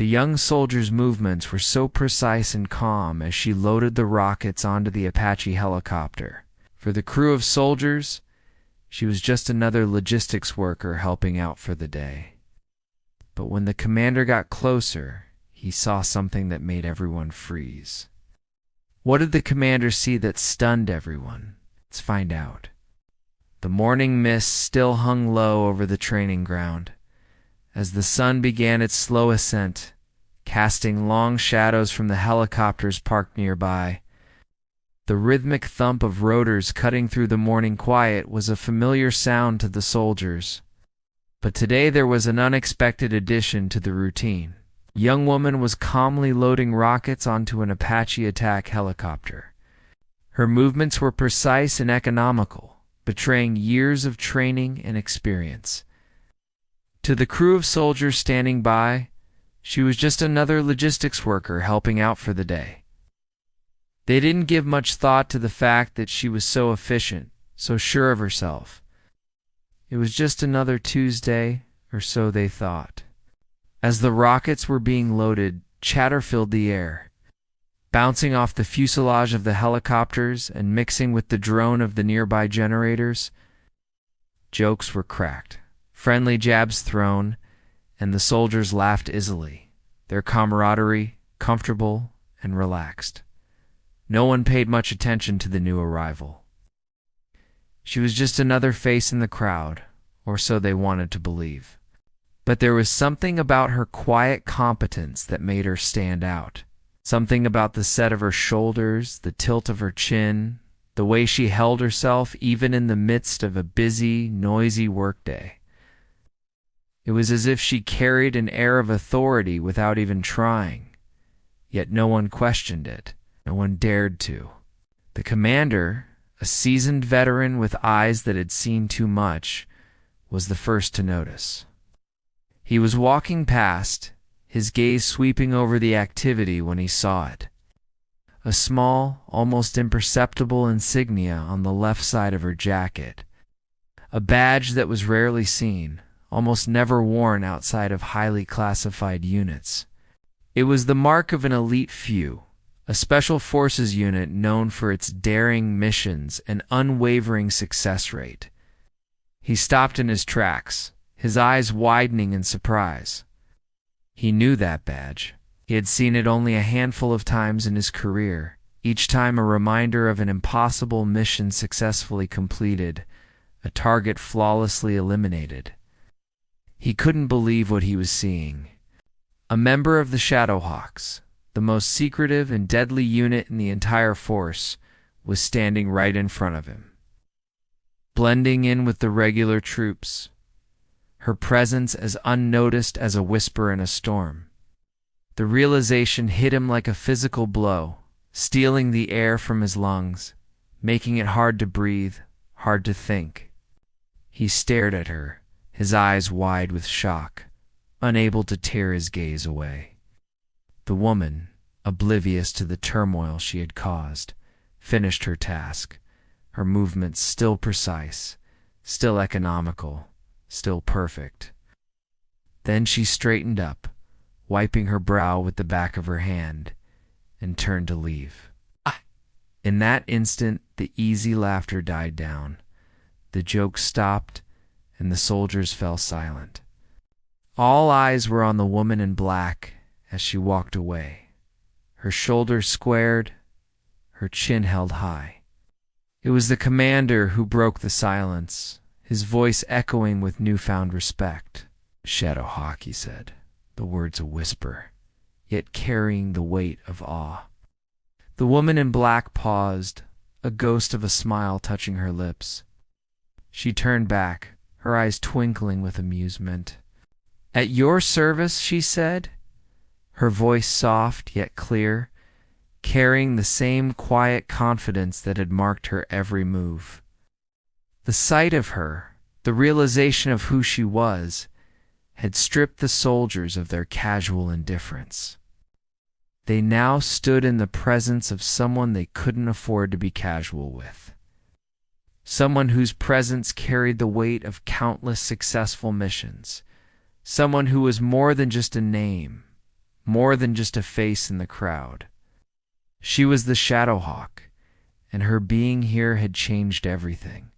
The young soldier's movements were so precise and calm as she loaded the rockets onto the Apache helicopter. For the crew of soldiers, she was just another logistics worker helping out for the day. But when the commander got closer, he saw something that made everyone freeze. What did the commander see that stunned everyone? Let's find out. The morning mist still hung low over the training ground as the sun began its slow ascent, casting long shadows from the helicopters parked nearby. The rhythmic thump of rotors cutting through the morning quiet was a familiar sound to the soldiers. But today there was an unexpected addition to the routine. A young woman was calmly loading rockets onto an Apache attack helicopter. Her movements were precise and economical, betraying years of training and experience. To the crew of soldiers standing by, she was just another logistics worker helping out for the day. They didn't give much thought to the fact that she was so efficient, so sure of herself. It was just another Tuesday, or so they thought. As the rockets were being loaded, chatter filled the air, bouncing off the fuselage of the helicopters and mixing with the drone of the nearby generators. Jokes were cracked, friendly jabs thrown, and the soldiers laughed easily, their camaraderie comfortable and relaxed. No one paid much attention to the new arrival. She was just another face in the crowd, or so they wanted to believe. But there was something about her quiet competence that made her stand out. Something about the set of her shoulders, the tilt of her chin, the way she held herself even in the midst of a busy, noisy workday. It was as if she carried an air of authority without even trying, yet no one questioned it. No one dared to. The commander, a seasoned veteran with eyes that had seen too much, was the first to notice. He was walking past, his gaze sweeping over the activity when he saw it. A small, almost imperceptible insignia on the left side of her jacket. A badge that was rarely seen, almost never worn outside of highly classified units. It was the mark of an elite few, a special forces unit known for its daring missions and unwavering success rate. He stopped in his tracks, his eyes widening in surprise. He knew that badge. He had seen it only a handful of times in his career, each time a reminder of an impossible mission successfully completed, a target flawlessly eliminated. He couldn't believe what he was seeing. A member of the Shadowhawks, the most secretive and deadly unit in the entire force, was standing right in front of him. Blending in with the regular troops, her presence as unnoticed as a whisper in a storm. The realization hit him like a physical blow, stealing the air from his lungs, making it hard to breathe, hard to think. He stared at her, his eyes wide with shock, unable to tear his gaze away. The woman, oblivious to the turmoil she had caused, finished her task, her movements still precise, still economical, still perfect. Then she straightened up, wiping her brow with the back of her hand, and turned to leave. In that instant, the easy laughter died down. The joke stopped, and the soldiers fell silent. All eyes were on the woman in black as she walked away, her shoulders squared, her chin held high. It was the commander who broke the silence, his voice echoing with newfound respect. "Shadowhawk," he said, the words a whisper, yet carrying the weight of awe. The woman in black paused, a ghost of a smile touching her lips. She turned back, her eyes twinkling with amusement. "At your service," she said, her voice soft yet clear, carrying the same quiet confidence that had marked her every move. The sight of her, the realization of who she was, had stripped the soldiers of their casual indifference. They now stood in the presence of someone they couldn't afford to be casual with. Someone whose presence carried the weight of countless successful missions. Someone who was more than just a name, more than just a face in the crowd. She was the Shadowhawk, and her being here had changed everything.